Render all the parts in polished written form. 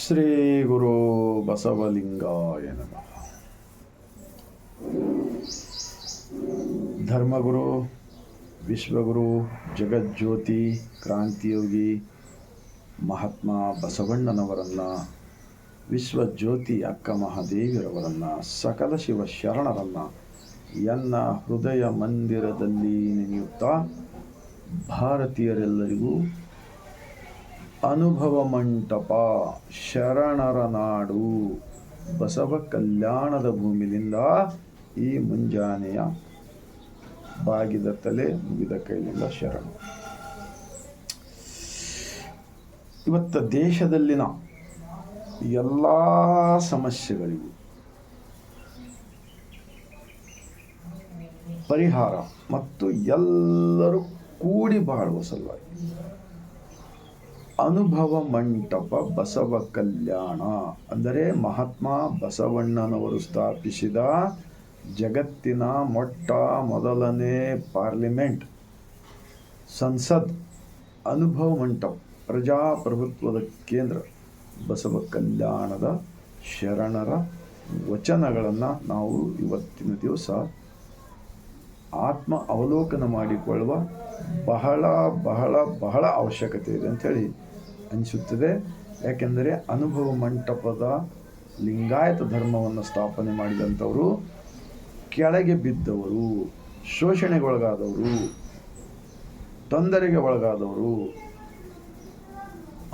ಶ್ರೀ ಗುರು ಬಸವಲಿಂಗಾಯ ನಮಃ. ಧರ್ಮಗುರು, ವಿಶ್ವಗುರು, ಜಗಜ್ಯೋತಿ, ಕ್ರಾಂತಿಯೋಗಿ ಮಹಾತ್ಮ ಬಸವಣ್ಣನವರನ್ನು, ವಿಶ್ವಜ್ಯೋತಿ ಅಕ್ಕ ಮಹಾದೇವಿಯರವರನ್ನು, ಸಕಲ ಶಿವ ಶರಣರನ್ನು ಎನ್ನ ಹೃದಯ ಮಂದಿರದಲ್ಲಿ ನೆನೆಯುತ್ತಾ ಭಾರತೀಯರೆಲ್ಲರಿಗೂ ಅನುಭವ ಮಂಟಪ, ಶರಣರ ನಾಡು, ಬಸವ ಕಲ್ಯಾಣದ ಭೂಮಿಯಿಂದ ಈ ಮುಂಜಾನೆಯ ಬಾಗಿದ ತಲೆ ಮುಗಿದ ಕೈಲಿಂದ ಶರಣು. ಇವತ್ತು ದೇಶದಲ್ಲಿನ ಎಲ್ಲ ಸಮಸ್ಯೆಗಳಿಗೂ ಪರಿಹಾರ ಮತ್ತು ಎಲ್ಲರೂ ಕೂಡಿ ಬಾಳುವ ಸಲುವಾಗಿ ಅನುಭವ ಮಂಟಪ ಬಸವ ಕಲ್ಯಾಣ ಅಂದರೆ ಮಹಾತ್ಮ ಬಸವಣ್ಣನವರು ಸ್ಥಾಪಿಸಿದ ಜಗತ್ತಿನ ಮೊದಲನೇ ಪಾರ್ಲಿಮೆಂಟ್, ಸಂಸದ್, ಅನುಭವ ಮಂಟಪ, ಪ್ರಜಾಪ್ರಭುತ್ವದ ಕೇಂದ್ರ ಬಸವ ಕಲ್ಯಾಣದ ಶರಣರ ವಚನಗಳನ್ನು ನಾವು ಇವತ್ತಿನ ದಿವಸ ಆತ್ಮ ಅವಲೋಕನ ಮಾಡಿಕೊಳ್ಳುವ ಬಹಳ ಬಹಳ ಬಹಳ ಅವಶ್ಯಕತೆ ಇದೆ ಅಂಥೇಳಿ ಅನಿಸುತ್ತದೆ. ಯಾಕೆಂದರೆ ಅನುಭವ ಮಂಟಪದ ಲಿಂಗಾಯತ ಧರ್ಮವನ್ನು ಸ್ಥಾಪನೆ ಮಾಡಿದಂಥವರು ಕೆಳಗೆ ಬಿದ್ದವರು, ಶೋಷಣೆಗೊಳಗಾದವರು, ತೊಂದರೆಗೆ ಒಳಗಾದವರು,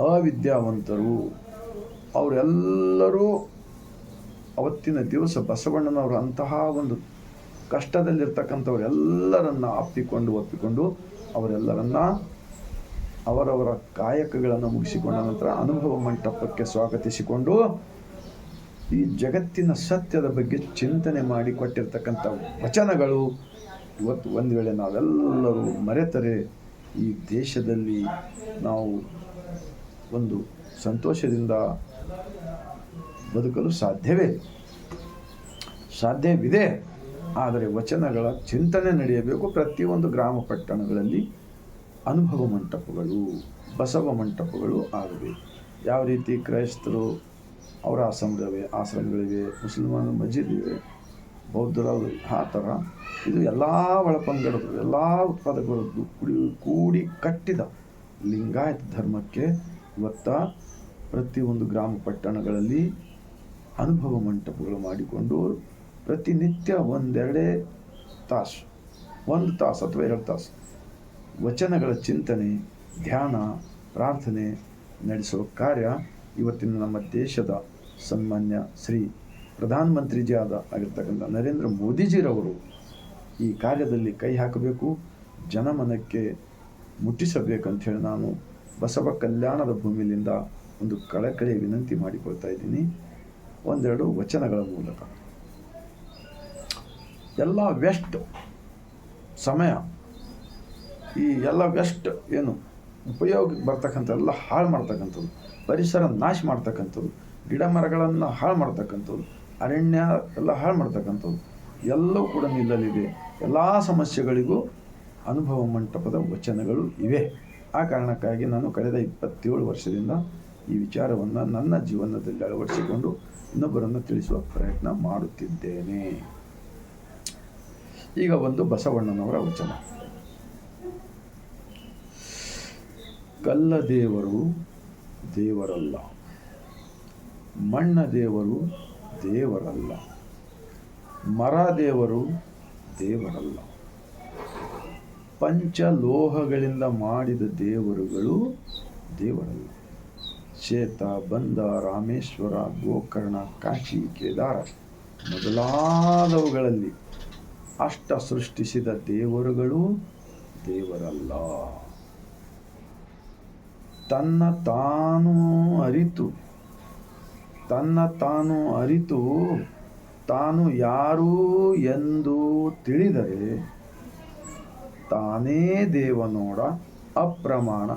ಅವಿದ್ಯಾವಂತರು, ಅವರೆಲ್ಲರೂ ಅವತ್ತಿನ ದಿವಸ ಬಸವಣ್ಣನವರು ಅಂತಹ ಒಂದು ಕಷ್ಟದಲ್ಲಿರ್ತಕ್ಕಂಥವರೆಲ್ಲರನ್ನ ಒಪ್ಪಿಕೊಂಡು ಅವರೆಲ್ಲರನ್ನ ಅವರವರ ಕಾಯಕಗಳನ್ನು ಮುಗಿಸಿಕೊಂಡ ನಂತರ ಅನುಭವ ಮಂಟಪಕ್ಕೆ ಸ್ವಾಗತಿಸಿಕೊಂಡು ಈ ಜಗತ್ತಿನ ಸತ್ಯದ ಬಗ್ಗೆ ಚಿಂತನೆ ಮಾಡಿ ಕೊಟ್ಟಿರ್ತಕ್ಕಂಥ ವಚನಗಳು ಇವತ್ತು ಒಂದು ವೇಳೆ ನಾವೆಲ್ಲರೂ ಮರೆತರೆ ಈ ದೇಶದಲ್ಲಿ ನಾವು ಒಂದು ಸಂತೋಷದಿಂದ ಬದುಕಲು ಸಾಧ್ಯವಿದೆ. ಆದರೆ ವಚನಗಳ ಚಿಂತನೆ ನಡೆಯಬೇಕು. ಪ್ರತಿಯೊಂದು ಗ್ರಾಮ ಪಟ್ಟಣಗಳಲ್ಲಿ ಅನುಭವ ಮಂಟಪಗಳು, ಬಸವ ಮಂಟಪಗಳು ಆಗಬೇಕು. ಯಾವ ರೀತಿ ಕ್ರೈಸ್ತರು ಅವರ ಆಶ್ರಮಗಳಿವೆ, ಮುಸಲ್ಮಾನ ಮಸ್ಜಿದ್ ಇವೆ, ಬೌದ್ಧರ ಆ ಥರ ಇದು ಎಲ್ಲ ಒಳಪಂಗಡಗಳು, ಎಲ್ಲ ಉತ್ಪಾದಕರದ್ದು ಕೂಡಿ ಕಟ್ಟಿದ ಲಿಂಗಾಯತ ಧರ್ಮಕ್ಕೆ ಇವತ್ತ ಪ್ರತಿಯೊಂದು ಗ್ರಾಮ ಪಟ್ಟಣಗಳಲ್ಲಿ ಅನುಭವ ಮಂಟಪಗಳು ಮಾಡಿಕೊಂಡು ಪ್ರತಿನಿತ್ಯ 1-2 ತಾಸು, 1 ತಾಸು ಅಥವಾ 2 ತಾಸು ವಚನಗಳ ಚಿಂತನೆ, ಧ್ಯಾನ, ಪ್ರಾರ್ಥನೆ ನಡೆಸುವ ಕಾರ್ಯ ಇವತ್ತಿನ ನಮ್ಮ ದೇಶದ ಸನ್ಮಾನ್ಯ ಶ್ರೀ ಪ್ರಧಾನಮಂತ್ರಿಜಿ ಆಗಿರ್ತಕ್ಕಂಥ ನರೇಂದ್ರ ಮೋದಿಜಿರವರು ಈ ಕಾರ್ಯದಲ್ಲಿ ಕೈ ಹಾಕಬೇಕು, ಜನಮನಕ್ಕೆ ಮುಟ್ಟಿಸಬೇಕಂಥೇಳಿ ನಾನು ಬಸವ ಕಲ್ಯಾಣದ ಭೂಮಿಯಿಂದ ಒಂದು ಕಳಕಳಿ ವಿನಂತಿ ಮಾಡಿಕೊಳ್ತಾ ಇದ್ದೀನಿ. 1-2 ವಚನಗಳ ಮೂಲಕ ಎಲ್ಲ ವೆಸ್ಟ್ ಸಮಯ, ಈ ಎಲ್ಲ ವೆಸ್ಟ್ ಏನು ಉಪಯೋಗಕ್ಕೆ ಬರ್ತಕ್ಕಂಥ ಎಲ್ಲ ಹಾಳು ಮಾಡ್ತಕ್ಕಂಥದ್ದು, ಪರಿಸರ ನಾಶ ಮಾಡ್ತಕ್ಕಂಥದ್ದು, ಗಿಡ ಮರಗಳನ್ನು ಹಾಳು ಮಾಡ್ತಕ್ಕಂಥದ್ದು, ಅರಣ್ಯ ಎಲ್ಲ ಹಾಳು ಮಾಡ್ತಕ್ಕಂಥದ್ದು ಎಲ್ಲವೂ ಕೂಡ ನಿಲ್ಲಲಿದೆ. ಎಲ್ಲ ಸಮಸ್ಯೆಗಳಿಗೂ ಅನುಭವ ಮಂಟಪದ ವಚನಗಳು ಇವೆ. ಆ ಕಾರಣಕ್ಕಾಗಿ ನಾನು ಕಳೆದ 27 ವರ್ಷದಿಂದ ಈ ವಿಚಾರವನ್ನು ನನ್ನ ಜೀವನದಲ್ಲಿ ಅಳವಡಿಸಿಕೊಂಡು ಇನ್ನೊಬ್ಬರನ್ನು ತಿಳಿಸುವ ಪ್ರಯತ್ನ ಮಾಡುತ್ತಿದ್ದೇನೆ. ಈಗ ಒಂದು ಬಸವಣ್ಣನವರ ವಚನ. ಕಲ್ಲ ದೇವರು ದೇವರಲ್ಲ, ಮಣ್ಣ ದೇವರು ದೇವರಲ್ಲ, ಮರ ದೇವರು ದೇವರಲ್ಲ, ಪಂಚಲೋಹಗಳಿಂದ ಮಾಡಿದ ದೇವರುಗಳು ದೇವರಲ್ಲ. ಶ್ವೇತ, ಬಂದ, ರಾಮೇಶ್ವರ, ಗೋಕರ್ಣ, ಕಾಶಿ, ಕೇದಾರ ಮೊದಲಾದವುಗಳಲ್ಲಿ ಅಷ್ಟ ಸೃಷ್ಟಿಸಿದ ದೇವರುಗಳು ದೇವರಲ್ಲ. ತನ್ನ ತಾನು ಅರಿತು ತಾನು ಯಾರು ಎಂದು ತಿಳಿದರೆ ತಾನೇ ದೇವನೋಡ ಅಪ್ರಮಾಣ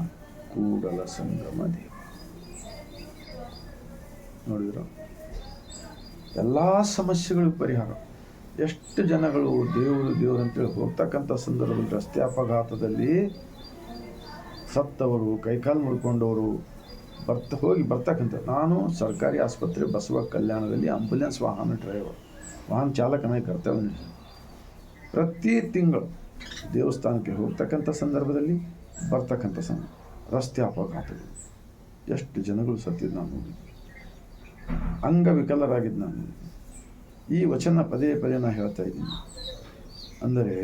ಕೂಡಲ ಸಂಗಮ ದೇವ. ನೋಡಿದ್ರ ಎಲ್ಲ ಸಮಸ್ಯೆಗಳು ಪರಿಹಾರ. ಎಷ್ಟು ಜನಗಳು ದೇವರು ಅಂತೇಳಿ ಹೋಗ್ತಕ್ಕಂಥ ಸಂದರ್ಭದಲ್ಲಿ ರಸ್ತೆ ಅಪಘಾತದಲ್ಲಿ ಸತ್ತವರು, ಕೈಕಾಲು ಮುಡ್ಕೊಂಡವರು, ಹೋಗಿ ಬರ್ತಕ್ಕಂಥ, ನಾನು ಸರ್ಕಾರಿ ಆಸ್ಪತ್ರೆ ಬಸವ ಕಲ್ಯಾಣದಲ್ಲಿ ಆಂಬುಲೆನ್ಸ್ ವಾಹನ ಡ್ರೈವರ್, ವಾಹನ ಚಾಲಕನಾಗಿ ಕರ್ತವ್ಯ ನಿರ್ವಹಿಸಿ ಪ್ರತಿ ತಿಂಗಳು ದೇವಸ್ಥಾನಕ್ಕೆ ಹೋಗ್ತಕ್ಕಂಥ ಸಂದರ್ಭದಲ್ಲಿ ಬರ್ತಕ್ಕಂಥ ರಸ್ತೆ ಅಪಘಾತಗಳು ಎಷ್ಟು ಜನಗಳು ಸತ್ತಿದ್ದು ನಾನು ನೋಡಿ, ಅಂಗವಿಕಲರಾಗಿದ್ದು ನಾನು. ಈ ವಚನ ಪದೇ ಪದೇ ನಾನು ಹೇಳ್ತಾ ಇದ್ದೀನಿ. ಅಂದರೆ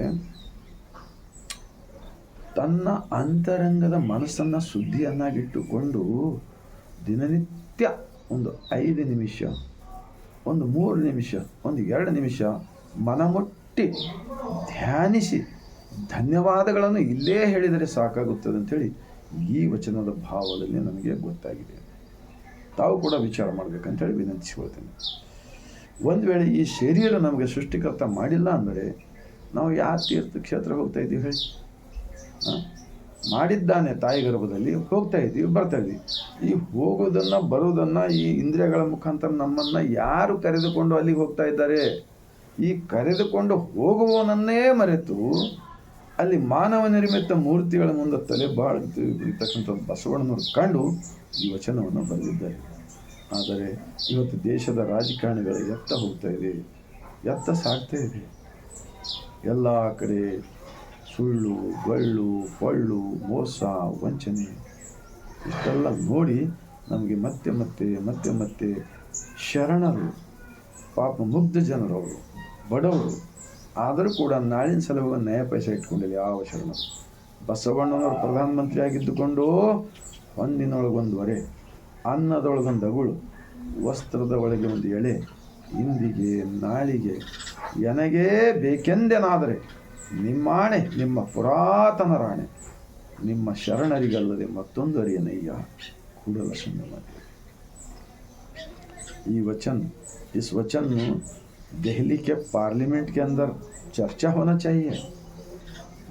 ತನ್ನ ಅಂತರಂಗದ ಮನಸ್ಸನ್ನು ಶುದ್ಧಿಯನ್ನಾಗಿಟ್ಟುಕೊಂಡು ದಿನನಿತ್ಯ ಒಂದು 5 ನಿಮಿಷ, ಒಂದು 3 ನಿಮಿಷ, ಒಂದು 2 ನಿಮಿಷ ಮನಮುಟ್ಟಿ ಧ್ಯಾನಿಸಿ ಧನ್ಯವಾದಗಳನ್ನು ಇಲ್ಲೇ ಹೇಳಿದರೆ ಸಾಕಾಗುತ್ತದೆ ಅಂಥೇಳಿ ಈ ವಚನದ ಭಾವದಲ್ಲಿ ನನಗೆ ಗೊತ್ತಾಗಿದೆ. ತಾವು ಕೂಡ ವಿಚಾರ ಮಾಡಬೇಕಂತೇಳಿ ವಿನಂತಿಸಿಕೊಳ್ತೇನೆ. ಒಂದು ವೇಳೆ ಈ ಶರೀರ ನಮಗೆ ಸೃಷ್ಟಿಕರ್ತ ಮಾಡಿಲ್ಲ ಅಂದರೆ ನಾವು ಯಾವ ತೀರ್ಥಕ್ಷೇತ್ರ ಹೋಗ್ತಾ ಇದ್ದೀವಿ ಹೇಳಿ? ಮಾಡಿದ್ದಾನೆ, ತಾಯಿ ಗರ್ಭದಲ್ಲಿ ಹೋಗ್ತಾ ಇದ್ದೀವಿ, ಬರ್ತಾ ಇದ್ದೀವಿ. ಈ ಹೋಗೋದನ್ನು ಬರೋದನ್ನು ಈ ಇಂದ್ರಿಯಗಳ ಮುಖಾಂತರ ನಮ್ಮನ್ನು ಯಾರು ಕರೆದುಕೊಂಡು ಅಲ್ಲಿಗೆ ಹೋಗ್ತಾ ಇದ್ದಾರೆ? ಈ ಕರೆದುಕೊಂಡು ಹೋಗುವವನನ್ನೇ ಮರೆತು ಅಲ್ಲಿ ಮಾನವ ನಿರ್ಮಿತ ಮೂರ್ತಿಗಳ ಮುಂದೆ ತಲೆ ಬಾಳ್ತಕ್ಕಂಥದ್ದು ಬಸವಣ್ಣನವರು ಕಂಡು ಈ ವಚನವನ್ನು ಬರೆದಿದ್ದಾರೆ. ಆದರೆ ಇವತ್ತು ದೇಶದ ರಾಜಕಾರಣಿಗಳು ಎತ್ತ ಹೋಗ್ತಾ ಇದೆ, ಎತ್ತ ಸಾಗ್ತಾ ಇದೆ. ಎಲ್ಲ ಕಡೆ ಸುಳ್ಳು, ಗಳ್ಳು, ಪೊಳ್ಳು, ಮೋಸ, ವಂಚನೆ ಇಷ್ಟೆಲ್ಲ ನೋಡಿ ನಮಗೆ ಮತ್ತೆ ಮತ್ತೆ ಮತ್ತೆ ಮತ್ತೆ ಶರಣರು, ಪಾಪ ಮುಗ್ಧ ಜನರು, ಅವರು ಬಡವರು, ಆದರೂ ಕೂಡ ನಾಳಿನ ಸಲುವಾಗಿ ನ್ಯಾಯ ಪೈಸೆ ಇಟ್ಕೊಂಡಿಲ್ಲ ಯಾವ ಶರಣರು. ಬಸವಣ್ಣನವರು ಪ್ರಧಾನಮಂತ್ರಿ ಆಗಿದ್ದುಕೊಂಡು ಹೊಂದಿನೊಳಗೊಂದು ಹೊರೆ, ಅನ್ನದೊಳಗೊಂದು ಅಗುಳು, ವಸ್ತ್ರದ ಒಳಗೆ ಒಂದು ಎಳೆ, ಇಂದಿಗೆ ನಾಳಿಗೆ ಎನಗೇ ಬೇಕೆಂದೆನಾದರೆ ನಿಮ್ಮಾಣೆ ನಿಮ್ಮ ಪುರಾತನ ರಾಣೆ, ನಿಮ್ಮ ಶರಣರಿಗಲ್ಲದೆ ಮತ್ತೊಂದು ಅರಿಯನಯ್ಯ ಕೂಡಲ ಸಂಗಮ. ये वचन, इस वचन दिल्ली के पार्लियामेंट के अंदर चर्चा होना चाहिए.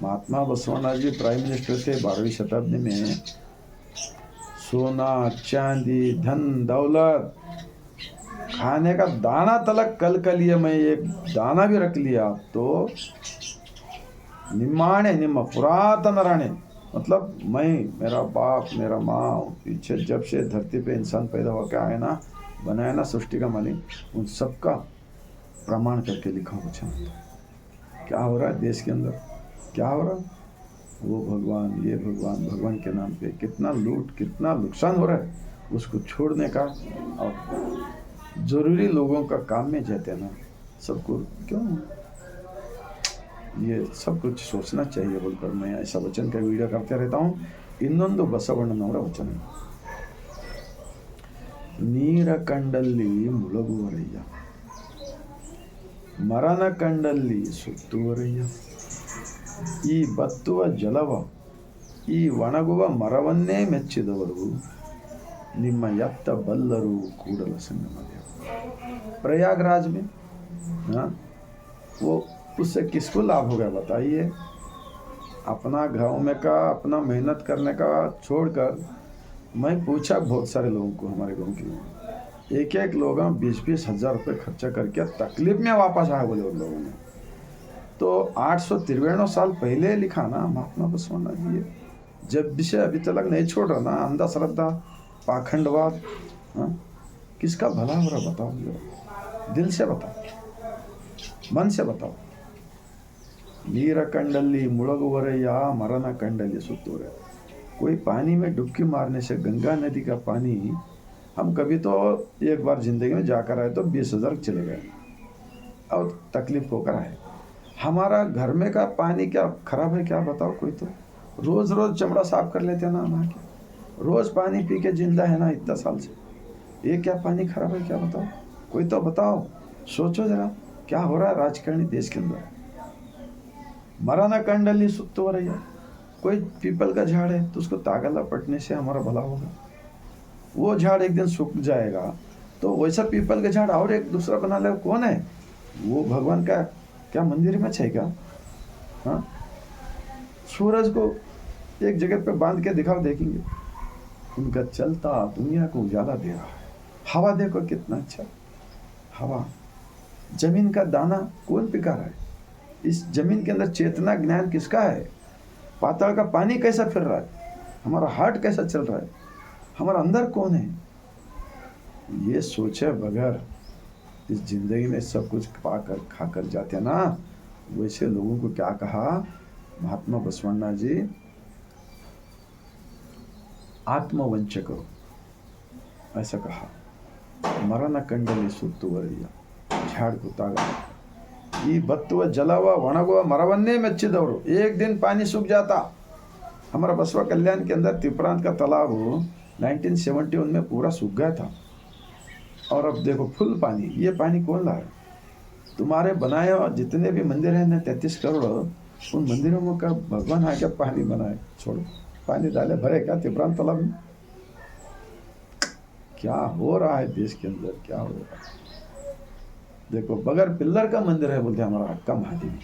महात्मा बसवण्णा जी प्राइम मिनिस्टर थे 12वीं शताब्दी में. सोना, चांदी, धन दौलत, खाने का दाना तलक कल का लिए मैं एक दाना भी रख लिया तो निम्माणे निम्म पुरातन राणे, मतलब मैं, मेरा बाप, मेरा माँ, पीछे जब से धरती पे इंसान पैदा होकर आए ना, बनाया ना सृष्टि का मालिक, उन सबका प्रमाण करके लिखा वचन. क्या हो रहा है देश के अंदर? क्या हो रहा है? वो भगवान, ये भगवान, भगवान के नाम पे कितना लूट, कितना नुकसान हो रहा है. उसको छोड़ने का और ज़रूरी लोगों का काम में जाते हैं ना, सबको क्यों ये सब कुछ सोचना चाहिए बोलकर मैं ऐसा वचन का वीडियो करते रहता हूँ. ಇನ್ನೊಂದು ಬಸವಣ್ಣನವರ ವಚನ, ನೀರ ಕಂಡಲ್ಲಿ ಮುಳುಗುವರಯ್ಯ, ಮರನ ಕಂಡಲ್ಲಿ ಸುತ್ತುವರಯ್ಯ. ಈ ಬತ್ತುವ ಜಲವ, ಈ ಒಣಗುವ ಮರವನ್ನೇ ಮೆಚ್ಚಿದವರು ನಿಮ್ಮ ಎತ್ತ ಬಲ್ಲರು ಕೂಡಲ ಸಂಗಮ ದೇವ. प्रयागराज में हाँ, वो उससे किसको लाभ हो गया बताइए? अपना गाँव में का अपना मेहनत करने का छोड़कर, मैं पूछा बहुत सारे लोगों को, हमारे गाँव के लोग, एक लोग 20-20 हज़ार रुपये खर्चा करके तकलीफ में वापस आए बोले उन लोगों ने. तो 893 साल पहले लिखा ना महात्मा बसवण्णा जी, जब भी से अभी तक नहीं छोड़ रहा ना अंधश्रद्धा, पाखंडवाद. हाँ, किसका भला हो रहा बताओ? दिल से बताओ, मन से बताओ. ನೀರ ಕಂಡಲ್ಲಿ ಮುಳುಗುವರಯ್ಯ, ಮರನ ಕಂಡಲ್ಲಿ ಸುತ್ತುವರೆ. कोई पानी में डुबकी मारने से, गंगा नदी का पानी, हम कभी तो एक बार ज़िंदगी में जाकर आए तो 20,000 चले गए और तकलीफ होकर आए. हमारा घर में का पानी क्या खराब है क्या बताओ? कोई तो रोज़ चमड़ा साफ कर लेते हैं ना नहा के, रोज़ पानी पी के जिंदा है ना इतना साल से. ये क्या पानी खराब है क्या बताओ? कोई तो बताओ, सोचो जरा क्या हो रहा है राजकारणी देश के अंदर. मरना कंडली सुत्तुवरैया, कोई पीपल का झाड़ है तो उसको तागा लपटने से हमारा भला होगा. वो झाड़ एक दिन सूख जाएगा तो वैसा पीपल का झाड़ और एक दूसरा बना ले, कौन है वो? भगवान का क्या मंदिर में छेगा? हाँ, सूरज को एक जगह पे बांध के दिखाओ, देखेंगे उनका चलता दुनिया को उजाला दे रहा है. हवा देखो कितना अच्छा हवा. जमीन का दाना कौन पिका रहा है? इस जमीन के अंदर चेतना ज्ञान किसका है? पाताल का पानी कैसा फिर रहा है? हमारा हार्ट कैसा चल रहा है? हमारा अंदर कौन है, ये सोचे बगैर इस जिंदगी में सब कुछ पाकर खाकर जाते हैं ना, वैसे लोगों को क्या कहा महात्मा बसवण्णा जी, आत्मवंचकರು ऐसा कहा। ಮರನ ಕಂಡಲ್ಲಿ ಸುತ್ತುವರಿಯ झाड़ ಕೂತಾಗ ಈ ಬತ್ತುವ ಜಲವ ಒಣಗುವ ಮರವನ್ನೇ ಮೆಚ್ಚಿದವರು। एक दिन पानी सूख जाता। हमारा बसवा कल्याण के अंदर तिप्रांत का तालाब 1971 में पूरा सूख गया था, और अब देखो फुल पानी। ये पानी कौन लाया? तुम्हारे बनाए जितने भी मंदिर हैं 33 करोड़, उन मंदिरों में का भगवान आके पानी बनाए, छोड़ो पानी डाले भरे क्या तिप्रांत तालाब में? क्या हो रहा है देश के अंदर, क्या हो रहा है? देखो बगैर पिल्लर का मंदिर है बोलते हमारा अक्का महादेवी,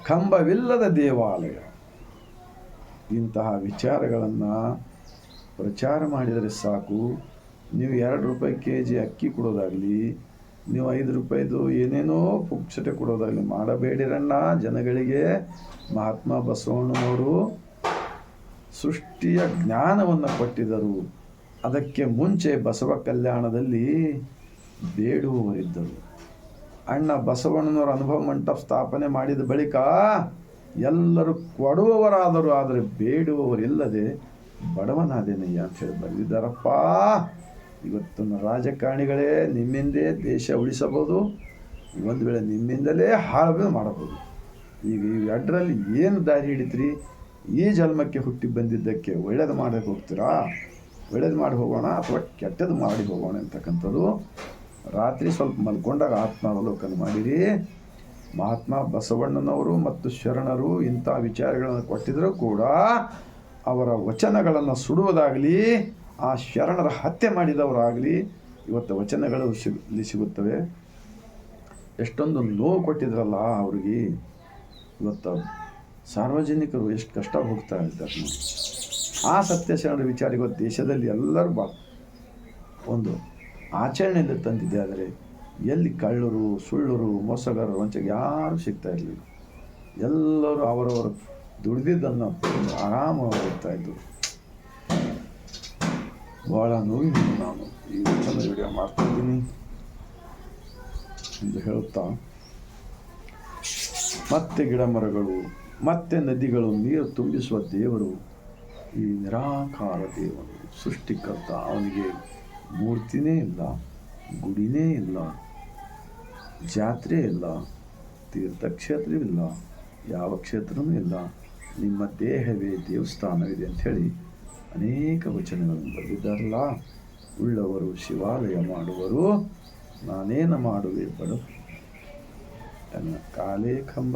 ಕಂಬವಿಲ್ಲದ ದೇವಾಲಯ। ಇಂತಹ ವಿಚಾರಗಳನ್ನು ಪ್ರಚಾರ ಮಾಡಿದರೆ ಸಾಕು। ನೀವು 2 ರೂಪಾಯಿ kg ಅಕ್ಕಿ ಕೊಡೋದಾಗಲಿ, ನೀವು 5 ರೂಪಾಯಿದು ಏನೇನೋ ಪುಕ್ಷಟೆ ಕೊಡೋದಾಗಲಿ ಮಾಡಬೇಡಿರಣ್ಣ ಜನಗಳಿಗೆ। ಮಹಾತ್ಮ ಬಸವಣ್ಣನವರು ಸೃಷ್ಟಿಯ ಜ್ಞಾನವನ್ನು ಕೊಟ್ಟಿದ್ದರು। ಅದಕ್ಕೆ ಮುಂಚೆ ಬಸವ ಕಲ್ಯಾಣದಲ್ಲಿ ಬೇಡುವವರಿದ್ದರು। ಅಣ್ಣ ಬಸವಣ್ಣನವರ ಅನುಭವ ಮಂಟಪ ಸ್ಥಾಪನೆ ಮಾಡಿದ ಬಳಿಕ ಎಲ್ಲರೂ ಕೊಡುವವರಾದರು, ಆದರೆ ಬೇಡುವವರಿಲ್ಲದೆ ಬಡವನಾದೇನಯ್ಯ ಅಂತ ಹೇಳಿ ಬರೆದಿದ್ದಾರಪ್ಪ। ಇವತ್ತಿನ ರಾಜಕಾರಣಿಗಳೇ ನಿಮ್ಮಿಂದೇ ದೇಶ ಉಳಿಸಬಹುದು, ಒಂದು ವೇಳೆ ನಿಮ್ಮಿಂದಲೇ ಹಾಳು ಮಾಡಬಹುದು। ಈಗ ಇವೆರಡರಲ್ಲಿ ಏನು ದಾರಿ ಹಿಡಿತ್ರಿ? ಈ ಜನ್ಮಕ್ಕೆ ಹುಟ್ಟಿ ಬಂದಿದ್ದಕ್ಕೆ ಒಳ್ಳೇದು ಮಾಡಕ್ಕೆ ಹೋಗ್ತೀರಾ? ಒಳ್ಳೇದು ಮಾಡಿ ಹೋಗೋಣ ಅಥವಾ ಕೆಟ್ಟದ್ದು ಮಾಡಿ ಹೋಗೋಣ ಅಂತಕ್ಕಂಥದ್ದು ರಾತ್ರಿ ಸ್ವಲ್ಪ ಮಲ್ಕೊಂಡಾಗ ಆತ್ಮಾವಲೋಕನ ಮಾಡಿರಿ। ಮಹಾತ್ಮ ಬಸವಣ್ಣನವರು ಮತ್ತು ಶರಣರು ಇಂಥ ವಿಚಾರಗಳನ್ನು ಕೊಟ್ಟಿದ್ದರೂ ಕೂಡ ಅವರ ವಚನಗಳನ್ನು ಸುಡುವುದಾಗಲಿ, ಆ ಶರಣರ ಹತ್ಯೆ ಮಾಡಿದವರಾಗಲಿ ಇವತ್ತು ವಚನಗಳು ಸಿಗುತ್ತವೆ। ಎಷ್ಟೊಂದು ನೋವು ಕೊಟ್ಟಿದ್ರಲ್ಲ ಅವ್ರಿಗೆ, ಇವತ್ತು ಸಾರ್ವಜನಿಕರು ಎಷ್ಟು ಕಷ್ಟ ಹೋಗ್ತಾ ಇದ್ದಾರೆ ನೋಡಿ। ಆ ಸತ್ಯ ಶರಣರ ವಿಚಾರ ಇವತ್ತು ದೇಶದಲ್ಲಿ ಎಲ್ಲರೂ ಒಂದು ಆಚರಣೆಯಿಂದ ತಂದಿದೆ, ಆದರೆ ಎಲ್ಲಿ ಕಳ್ಳರು ಸುಳ್ಳರು ಮೋಸಗಾರರು ವಂಚಕ ಯಾರೂ ಸಿಗ್ತಾ ಇರಲಿಲ್ಲ। ಎಲ್ಲರೂ ಅವರವರು ದುಡಿದಿದ್ದನ್ನು ಆರಾಮಾಗಿ ಹೋಗ್ತಾ ಇದ್ದರು। ಭಾಳ ನೋವಿನಿಂದ ನಾನು ಈ ವಚನ ವಿಡಿಯೋ ಮಾಡ್ತಾಯಿದ್ದೀನಿ ಎಂದು ಹೇಳುತ್ತಾ, ಮತ್ತೆ ಗಿಡ ಮರಗಳು ಮತ್ತೆ ನದಿಗಳು ನೀರು ತುಂಬಿಸುವ ದೇವರು ಈ ನಿರಾಕಾರ ದೇವರು ಸೃಷ್ಟಿಕರ್ತ। ಅವನಿಗೆ ಮೂರ್ತಿನೇ ಇಲ್ಲ, ಗುಡಿನೇ ಇಲ್ಲ, ಜಾತ್ರೆ ಇಲ್ಲ, ತೀರ್ಥಕ್ಷೇತ್ರವಿಲ್ಲ, ಯಾವ ಕ್ಷೇತ್ರವೂ ಇಲ್ಲ, ನಿಮ್ಮ ದೇಹವೇ ದೇವಸ್ಥಾನವಿದೆ ಅಂಥೇಳಿ ಅನೇಕ ವಚನಗಳನ್ನು ಬರೆದಿದ್ದಾರಲ್ಲ। ಉಳ್ಳವರು ಶಿವಾಲಯ ಮಾಡುವರು, ನಾನೇನು ಮಾಡುವೆ ಬಡ ಎನ್ನ ಕಾಲೇ ಕಂಬ,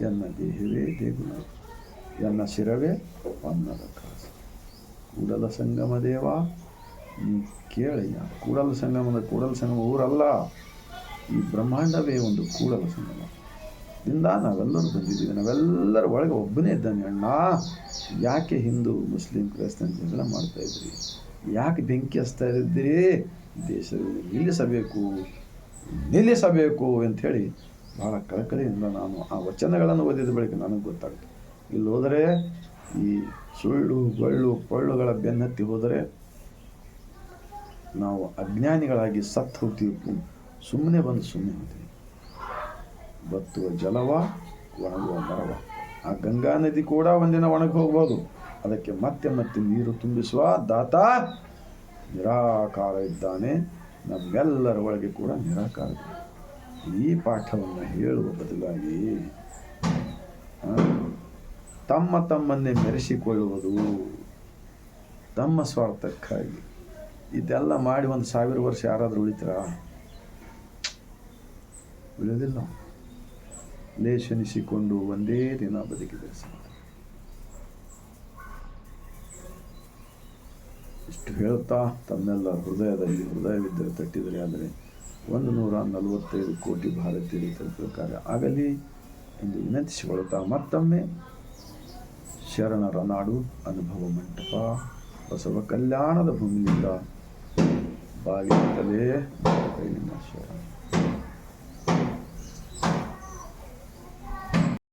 ಎನ್ನ ದೇಹವೇ ದೇಗುಲ, ಎನ್ನ ಶಿರವೇ ಅನ್ನದ ಕಾಸು। ಕೂಡಲ ಸಂಗಮ ದೇವ ನೀ ಕೇಳಯ್ಯ। ಕೂಡಲ ಸಂಗಮ ಊರಲ್ಲ, ಈ ಬ್ರಹ್ಮಾಂಡವೇ ಒಂದು ಕೂಡಲ ಸಂಗಮ ಇಂದ ನಾವೆಲ್ಲರೂ ಬಂದಿದ್ದೀವಿ। ನಾವೆಲ್ಲರ ಒಳಗೆ ಒಬ್ಬನೇ ಇದ್ದಾನೆ ಅಣ್ಣ। ಯಾಕೆ ಹಿಂದೂ ಮುಸ್ಲಿಂ ಕ್ರೈಸ್ತನ ಜಗಳ ಮಾಡ್ತಾಯಿದ್ರಿ? ಯಾಕೆ ಬೆಂಕಿ ಹಚ್ತಾ ಇದ್ದೀರಿ? ದೇಶದಲ್ಲಿ ನಿಲ್ಲಿಸಬೇಕು ಅಂಥೇಳಿ ಭಾಳ ಕಳಕಳಿಯಿಂದ ನಾನು ಆ ವಚನಗಳನ್ನು ಓದಿದ ಬಳಿಕ ನನಗೆ ಗೊತ್ತಾಗ್ತದೆ। ಇಲ್ಲಿ ಹೋದರೆ ಈ ಸುಳ್ಳು ಪೊಳ್ಳುಗಳ ಬೆನ್ನತ್ತಿ ಹೋದರೆ ನಾವು ಅಜ್ಞಾನಿಗಳಾಗಿ ಸತ್ತು ಹೋಗ್ತೀವಿ, ಸುಮ್ಮನೆ ಹೋಗ್ತೀವಿ। ಬತ್ತುವ ಜಲವ ಒಣಗುವ ಮರವ, ಆ ಗಂಗಾ ನದಿ ಕೂಡ ಒಂದಿನ ಒಣಗಿ ಹೋಗ್ಬೋದು, ಅದಕ್ಕೆ ಮತ್ತೆ ಮತ್ತೆ ನೀರು ತುಂಬಿಸುವ ದಾತ ನಿರಾಕಾರ ಇದ್ದಾನೆ, ನಮ್ಮೆಲ್ಲರ ಒಳಗೆ ಕೂಡ ನಿರಾಕಾರ। ಈ ಪಾಠವನ್ನು ಹೇಳುವ ಬದಲಾಗಿ ತಮ್ಮನ್ನೇ ಮೆರೆಸಿಕೊಳ್ಳುವುದು ತಮ್ಮ ಸ್ವಾರ್ಥಕ್ಕಾಗಿ ಇದೆಲ್ಲ ಮಾಡಿ 1000 ವರ್ಷ ಯಾರಾದರೂ ಉಳಿತಾರಾ? ಉಳಿಯೋದಿಲ್ಲ। ಲೇಷನಿಸಿಕೊಂಡು ಒಂದೇ ದಿನ ಬದುಕಿದರೆ ಸಾಕು। ಇಷ್ಟು ಹೇಳುತ್ತಾ ತನ್ನೆಲ್ಲ ಹೃದಯವಿದ್ದರೆ ತಟ್ಟಿದರೆ ಆದರೆ 145 ಕೋಟಿ ಭಾರತೀಯರು ತಲುಪುವ ಕಾರ್ಯ ಆಗಲಿ ಎಂದು ವಿನಂತಿಸಿಕೊಳ್ಳುತ್ತಾ ಮತ್ತೊಮ್ಮೆ ಶರಣರ ನಾಡು ಅನುಭವ ಮಂಟಪ ಬಸವ ಕಲ್ಯಾಣದ ಭೂಮಿಯಿಂದ ಬಾಗಿಲೇ ಕೈ ನಿಮ್ಮ ಶರಣ।